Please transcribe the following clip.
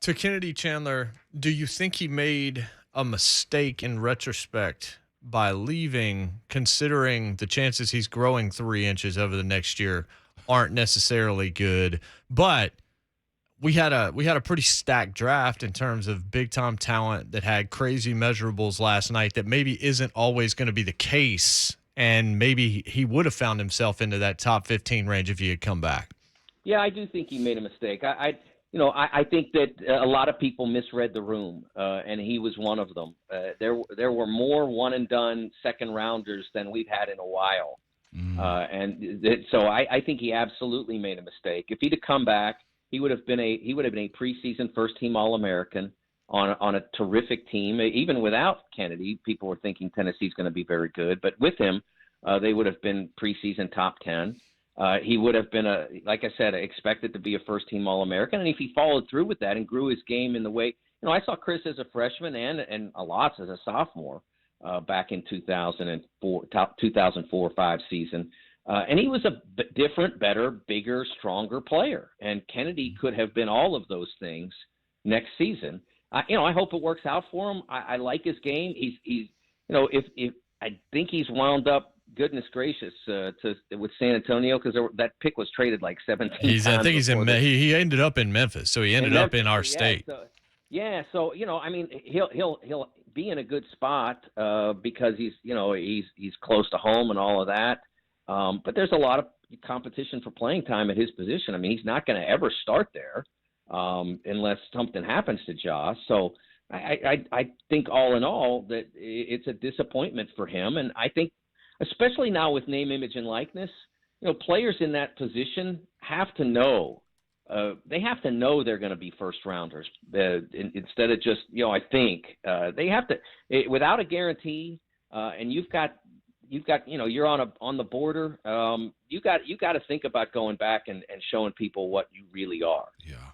To Kennedy Chandler, do you think he made a mistake in retrospect by leaving, considering the chances he's growing 3 inches over the next year aren't necessarily good? But we had a pretty stacked draft in terms of big time talent that had crazy measurables last night that maybe isn't always going to be the case. And maybe he would have found himself into that top 15 range if he had come back. Yeah, I do think he made a mistake. I think that a lot of people misread the room, and he was one of them. There were more one and done second rounders than we've had in a while, so I think he absolutely made a mistake. If he'd have come back, he would have been a preseason first team All American on a terrific team. Even without Kennedy, people were thinking Tennessee's going to be very good, but with him, they would have been preseason top 10. He would have been like I said, expected to be a first-team All-American, and if he followed through with that and grew his game in the way, I saw Chris as a freshman and a lot as a sophomore back in 2004-5 season, and he was a different, better, bigger, stronger player. And Kennedy could have been all of those things next season. I hope it works out for him. I like his game. He's if I think he's wound up. Goodness gracious, with San Antonio, because that pick was traded like 17 times. I think he's in. He ended up in Memphis, so he ended up in our state. So he'll be in a good spot because he's close to home and all of that. But there's a lot of competition for playing time at his position. I mean, he's not going to ever start there unless something happens to Ja. So I think all in all that it's a disappointment for him, and I think, especially now with name, image, and likeness, players in that position have to know. They have to know they're going to be first rounders instead of just, I think they have to, without a guarantee. And you've got, you're on the border. You got to think about going back and showing people what you really are. Yeah.